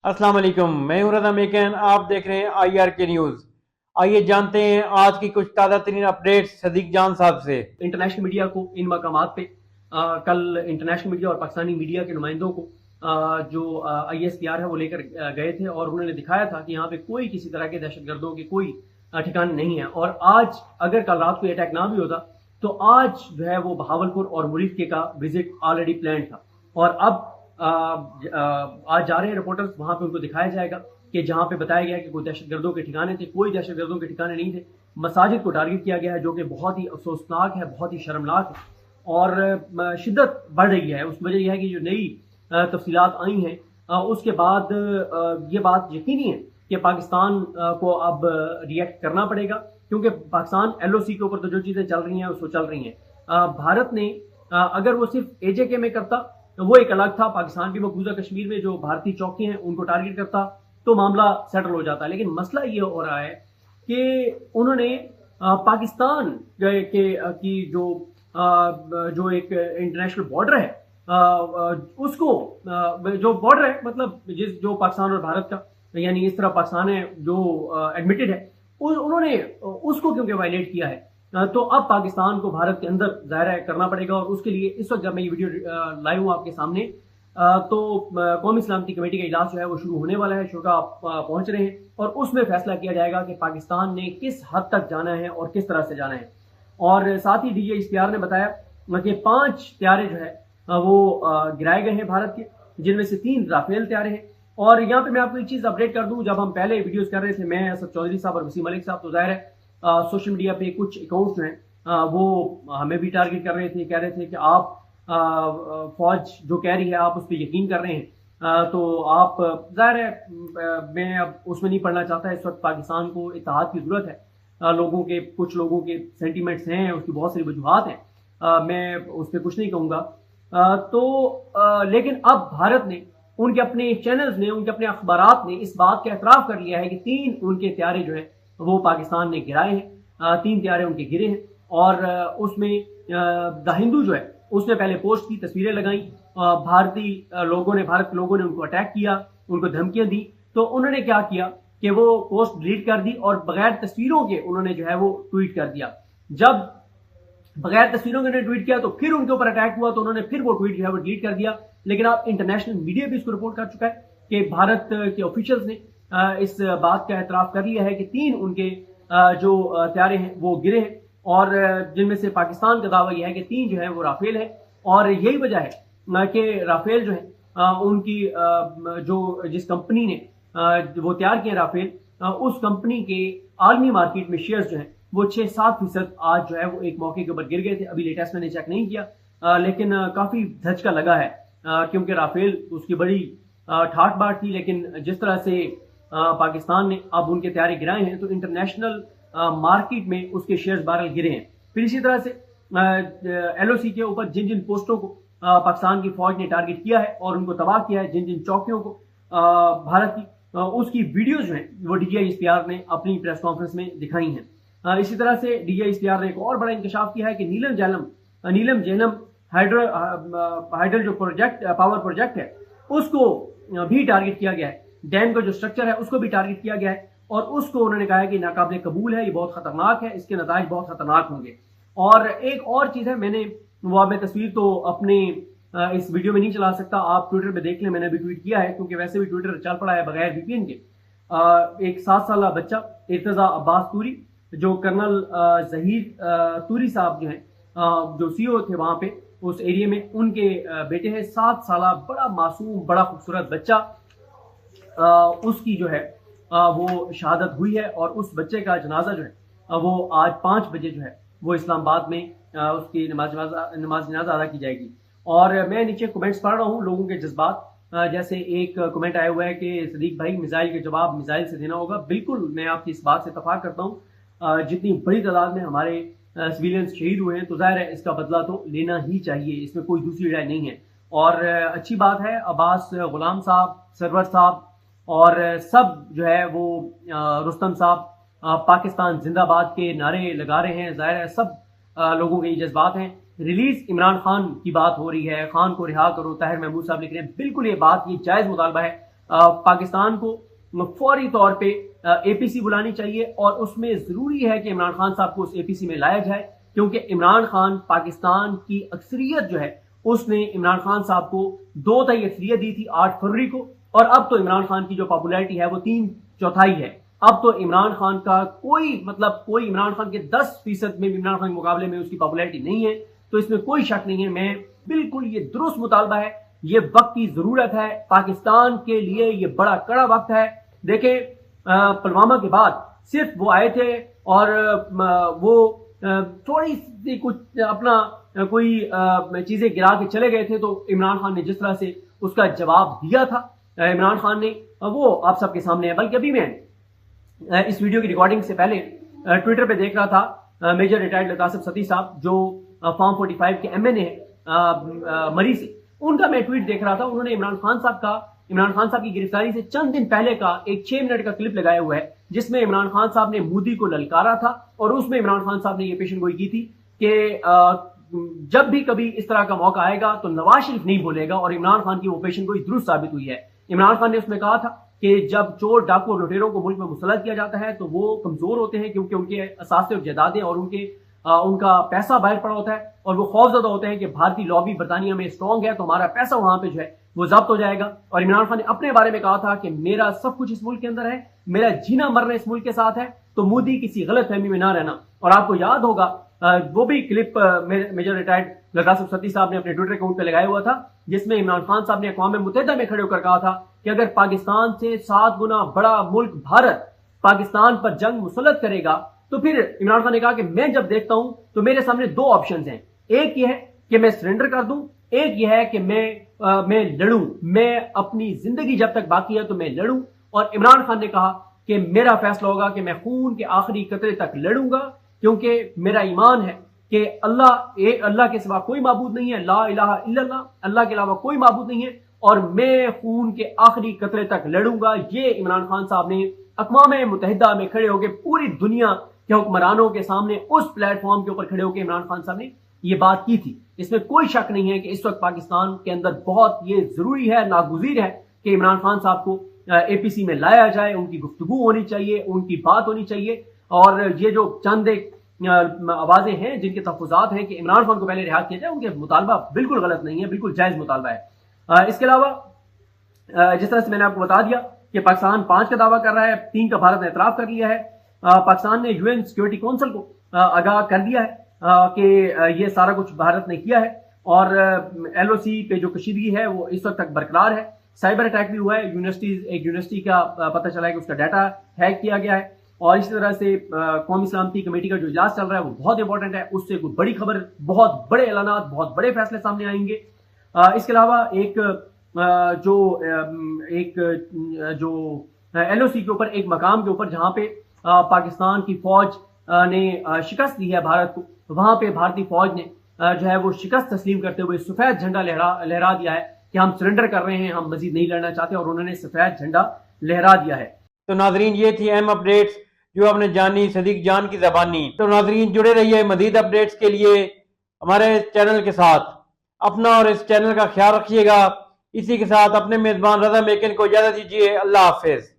अस्सलाम वालेकुम, मैं हूं रज़ा मेकन। आप देख रहे हैं IRK न्यूज़। आइए जानते हैं आज की कुछ ताज़ा तरीन अपडेट्स सदीक जान साहब से। इंटरनेशनल मीडिया को इन मकामात पे कल इंटरनेशनल मीडिया और पाकिस्तानी मीडिया के नुमाइंदों को जो ISPR है वो लेकर गए थे और उन्होंने दिखाया था कि यहाँ पे कोई किसी तरह के दहशतगर्दों के कोई ठिकाने नहीं है। और आज अगर कल रात को अटैक ना भी होता तो आज जो है वो बहावलपुर और मुरीदके का विजिट ऑलरेडी प्लान था। और अब आज जा रहे हैं रिपोर्टर्स, वहां पे उनको दिखाया जाएगा कि जहां पे बताया गया कि कोई दहशतगर्दों के ठिकाने थे, कोई दहशतगर्दों के ठिकाने नहीं थे। मसाजिद को टारगेट किया गया है जो कि बहुत ही अफसोसनाक है, बहुत ही शर्मनाक है और शिद्दत बढ़ रही है। उसकी वजह यह है कि जो नई तफसीलात आई हैं उसके बाद ये बात यकीनी है कि पाकिस्तान को अब रिएक्ट करना पड़ेगा, क्योंकि पाकिस्तान LOC के ऊपर तो जो चीज़ें चल रही हैं उसको चल रही हैं। भारत ने अगर वो सिर्फ AJK में करता तो वो एक अलग था, पाकिस्तान भी मकबूजा कश्मीर में जो भारतीय चौकी हैं उनको टारगेट करता तो मामला सेटल हो जाता। लेकिन मसला ये हो रहा है कि उन्होंने पाकिस्तान की जो एक इंटरनेशनल बॉर्डर है उसको जो बॉर्डर है मतलब जो पाकिस्तान और भारत का, यानी इस तरह पाकिस्तान है जो एडमिटेड है, उन्होंने उसको क्योंकि वायलेट किया है तो अब पाकिस्तान को भारत के अंदर ज़ाहिर है करना पड़ेगा। और उसके लिए इस वक्त जब मैं ये वीडियो लाइव हूँ आपके सामने तो कौमी सलामती कमेटी का इजलास जो है वो शुरू होने वाला है, शुरा पहुंच रहे हैं और उसमें फैसला किया जाएगा कि पाकिस्तान ने किस हद तक जाना है और किस तरह से जाना है। और साथ ही DGISPR ने बताया कि 5 त्यारे जो है वो गिराए गए हैं भारत के, जिनमें से 3 राफेल त्यारे हैं। और यहाँ पे मैं आपको एक चीज़ अपडेट कर दूं, जब हम पहले वीडियोस कर रहे थे मैं, असद चौधरी साहब और वसीम मलिक साहब, तो जाहिर है सोशल मीडिया पे कुछ अकाउंट्स जो हैं वो हमें भी टारगेट कर रहे थे, कह रहे थे कि आप फौज जो कह रही है आप उस पर यकीन कर रहे हैं। तो आप जाहिर है मैं अब उसमें नहीं पढ़ना चाहता। इस वक्त पाकिस्तान को इत्तेहाद की ज़रूरत है। कुछ लोगों के सेंटीमेंट्स हैं, उसकी बहुत सारी वजूहात हैं, मैं उस पर कुछ नहीं कहूँगा। लेकिन अब भारत ने, उनके अपने चैनल्स ने, उनके अपने अखबारात ने इस बात का एतराफ़ कर लिया है कि 3 उनके त्यारे जो हैं वो पाकिस्तान ने गिराए हैं, 3 त्यारे उनके गिरे हैं। और उसमें द हिंदू जो है उसने पहले पोस्ट की, तस्वीरें लगाई, भारत के लोगों ने उनको अटैक किया, उनको धमकियां दी। तो उन्होंने क्या किया कि वो पोस्ट डिलीट कर दी और बगैर तस्वीरों के उन्होंने जो है वो ट्वीट कर दिया। जब बगैर तस्वीरों के उन्होंने ट्वीट किया तो फिर उनके ऊपर अटैक हुआ तो उन्होंने फिर वो ट्वीट जो है वो डिलीट कर दिया। लेकिन अब इंटरनेशनल मीडिया भी इसको रिपोर्ट कर चुका है कि भारत के ऑफिशियल्स ने इस बात का एतराफ़ कर लिया है कि 3 उनके जो त्यारे हैं वो गिरे हैं, और जिनमें से पाकिस्तान का दावा यह है कि 3 जो है वो राफेल है। और यही वजह है कि राफेल जो है उनकी जो जिस कंपनी ने वो तैयार किए राफेल, उस कंपनी के आलमी मार्केट में शेयर्स जो हैं वो 6-7% आज जो है वो एक मौके के ऊपर गिर गए थे। अभी लेटेस्ट मैंने चेक नहीं किया, लेकिन काफ़ी धचका लगा है, क्योंकि राफेल उसकी बड़ी ठाट बाट थी। लेकिन जिस तरह से पाकिस्तान ने अब उनके त्यारे गिराए हैं तो इंटरनेशनल मार्केट में उसके शेयर्स बहरहाल गिरे हैं। फिर इसी तरह से LOC के ऊपर जिन जिन पोस्टों को पाकिस्तान की फौज ने टारगेट किया है और उनको तबाह किया है, जिन जिन चौकियों को भारत की, उसकी वीडियोज जो हैं वो DGISPR ने अपनी प्रेस कॉन्फ्रेंस में दिखाई हैं। इसी तरह से DGISPR ने एक और बड़ा इंकशाफ किया है कि नीलम जहलम हाइडल जो पावर प्रोजेक्ट है उसको भी टारगेट किया गया है। डैम का जो स्ट्रक्चर है उसको भी टारगेट किया गया है और उसको उन्होंने कहा है कि नाकाबिल कबूल है, ये बहुत खतरनाक है, इसके नताइज बहुत खतरनाक होंगे। और एक और चीज़ है, मैं तस्वीर तो अपने इस वीडियो में नहीं चला सकता, आप ट्विटर पे देख लें, मैंने भी ट्वीट किया है क्योंकि वैसे भी ट्विटर चल पड़ा है बगैर VPN के। एक 7 साल बच्चा इर्तजा अब्बास तूरी, जो कर्नल जहीर तूरी साहब जो हैं जो CEO थे वहाँ पे उस एरिया में, उनके बेटे हैं। 7 साल बड़ा मासूम बड़ा खूबसूरत बच्चा, उसकी जो है वो शहादत हुई है और उस बच्चे का जनाजा जो है वो आज 5 बजे जो है वो इस्लामाबाद में उसकी नमाज जनाजा अदा की जाएगी। और मैं नीचे कमेंट्स पढ़ रहा हूँ लोगों के जज्बात। जैसे एक कमेंट आया हुआ है कि सदीक भाई मिसाइल के जवाब मिसाइल से देना होगा। बिल्कुल मैं आपकी इस बात से इत्तफाक करता हूँ। जितनी बड़ी तादाद में हमारे सिविलियंस शहीद हुए हैं तो जाहिर है इसका बदला तो लेना ही चाहिए, इसमें कोई दूसरी राय नहीं है। और अच्छी बात है, अब्बास गुलाम साहब, सरवर साहब और सब जो है वो रुस्तम साहब पाकिस्तान जिंदाबाद के नारे लगा रहे हैं। जाहिर है सब लोगों के ये जज्बात हैं। रिलीज इमरान खान की बात हो रही है, खान को रिहा करो, ताहिर महमूद साहब लिख रहे हैं। बिल्कुल ये बात, ये जायज़ मुतालबा है। پاکستان کو فوری طور پہ اے پی سی بلانی چاہیے، اور اس میں ضروری ہے کہ عمران خان صاحب کو اس اے پی سی میں لایا جائے، کیونکہ عمران خان پاکستان کی اکثریت جو ہے اس نے عمران خان صاحب کو 2 اکثریت دی تھی 8 فروری کو، اور اب تو عمران خان کی جو پاپولیرٹی ہے وہ 3/4 ہے۔ اب تو عمران خان کا کوئی عمران خان کے 10% میں عمران خان کے مقابلے میں اس کی پاپولیرٹی نہیں ہے، تو اس میں کوئی شک نہیں ہے۔ میں بالکل یہ درست مطالبہ ہے، یہ وقت کی ضرورت ہے پاکستان کے لیے، یہ بڑا کڑا وقت ہے۔ دیکھیں پلوامہ کے بعد صرف وہ آئے تھے اور وہ تھوڑی سی کچھ اپنا کوئی چیزیں گرا کے چلے گئے تھے، تو عمران خان نے جس طرح سے اس کا جواب دیا تھا عمران خان نے، وہ آپ سب کے سامنے ہے۔ بلکہ ابھی میں اس ویڈیو کی ریکارڈنگ سے پہلے ٹویٹر پہ دیکھ رہا تھا میجر ریٹائرڈ لطاسف ستی صاحب جو فارم 45 کے ایم این اے ہیں مری سے، ان کا میں ٹویٹ دیکھ رہا تھا۔ انہوں نے عمران خان صاحب کی گرفتاری سے چند دن پہلے کا ایک 6 منٹ کا کلپ لگایا ہوا ہے، جس میں عمران خان صاحب نے مودی کو للکارا تھا، اور اس میں عمران خان صاحب نے یہ پیشن گوئی کی تھی کہ جب بھی کبھی اس طرح کا موقع آئے گا تو نواز شریف نہیں بولے گا، اور عمران خان کی وہ پیشن گوئی درست ثابت ہوئی ہے۔ عمران خان نے اس میں کہا تھا کہ جب چور ڈاکو اور لٹیروں کو ملک میں مسلط کیا جاتا ہے تو وہ کمزور ہوتے ہیں، کیونکہ ان کے اثاثے اور جائیدادیں اور ان کا پیسہ باہر پڑا ہوتا ہے، اور وہ خوف زدہ ہوتے ہیں کہ بھارتی لابی برطانیہ میں اسٹرانگ ہے تو ہمارا پیسہ وہاں پہ جو ہے وہ ضبط ہو جائے گا۔ اور عمران خان نے اپنے بارے میں کہا تھا کہ میرا سب کچھ اس ملک کے اندر ہے، میرا جینا مرنا اس ملک کے ساتھ ہے، تو مودی کسی غلط فہمی میں نہ رہنا۔ اور آپ کو یاد ہوگا وہ بھی کلپ میجر ریٹائرڈ لطاسف ستی صاحب نے اپنے ٹویٹر اکاؤنٹ پہ لگایا ہوا تھا، جس میں عمران خان صاحب نے اقوام متحدہ میں کھڑے ہو کر کہا تھا کہ اگر پاکستان سے 7 گنا بڑا ملک بھارت پاکستان پر جنگ مسلط کرے گا، تو پھر عمران خان نے کہا کہ میں جب دیکھتا ہوں تو میرے سامنے 2 آپشنز ہیں، ایک یہ ہے کہ میں سرنڈر کر دوں، ایک یہ ہے کہ میں لڑوں، میں اپنی زندگی جب تک باقی ہے تو میں لڑوں۔ اور عمران خان نے کہا کہ میرا فیصلہ ہوگا کہ میں خون کے آخری قطرے تک لڑوں گا، کیونکہ میرا ایمان ہے کہ اللہ کے سوا کوئی معبود نہیں ہے، لا الہ الا اللہ، اللہ کے علاوہ کوئی معبود نہیں ہے، اور میں خون کے آخری قطرے تک لڑوں گا۔ یہ عمران خان صاحب نے اقوام متحدہ میں کھڑے ہو کے پوری دنیا کے حکمرانوں کے سامنے اس پلیٹ فارم کے اوپر کھڑے ہو کے عمران خان صاحب نے یہ بات کی تھی۔ اس میں کوئی شک نہیں ہے کہ اس وقت پاکستان کے اندر بہت یہ ضروری ہے، ناگزیر ہے کہ عمران خان صاحب کو اے پی سی میں لایا جائے، ان کی گفتگو ہونی چاہیے، ان کی بات ہونی چاہیے۔ اور یہ جو چند ایک آوازیں ہیں جن کے تحفظات ہیں کہ عمران خان کو پہلے رہا کیا جائے، ان کے مطالبہ بالکل غلط نہیں ہے، بالکل جائز مطالبہ ہے۔ اس کے علاوہ جس طرح سے میں نے آپ کو بتا دیا کہ پاکستان 5 کا دعویٰ کر رہا ہے، 3 کا بھارت نے اعتراف کر لیا ہے۔ پاکستان نے یو این سیکورٹی کونسل کو آگاہ کر دیا ہے کہ یہ سارا کچھ بھارت نے کیا ہے، اور ایل او سی پہ جو کشیدگی ہے وہ اس وقت تک برقرار ہے۔ سائبر اٹیک بھی ہوا ہے، ایک یونیورسٹی کا پتہ چلا ہے کہ اس کا ڈیٹا ہیک کیا گیا ہے، اور اسی طرح سے قومی سلامتی کمیٹی کا جو اجلاس چل رہا ہے وہ بہت امپورٹنٹ ہے، اس سے کوئی بڑی خبر، بہت بڑے اعلانات، بہت بڑے فیصلے سامنے آئیں گے۔ اس کے علاوہ ایک جو ایل او سی کے اوپر ایک مقام کے اوپر جہاں پہ پاکستان کی فوج نے شکست دی ہے بھارت کو، وہاں پہ بھارتی فوج نے جو ہے وہ شکست تسلیم کرتے ہوئے سفید جھنڈا لہرا دیا ہے کہ ہم سرنڈر کر رہے ہیں، ہم مزید نہیں لڑنا چاہتے، اور انہوں نے سفید جھنڈا لہرا دیا ہے۔ تو ناظرین یہ تھی اہم اپڈیٹس جو آپ نے جانی صدیق جان کی زبانی۔ تو ناظرین جڑے رہیے مزید اپڈیٹس کے لیے ہمارے چینل کے ساتھ، اپنا اور اس چینل کا خیال رکھیے گا۔ اسی کے ساتھ اپنے میزبان رضا میکن کو اجازت دیجیے، اللہ حافظ۔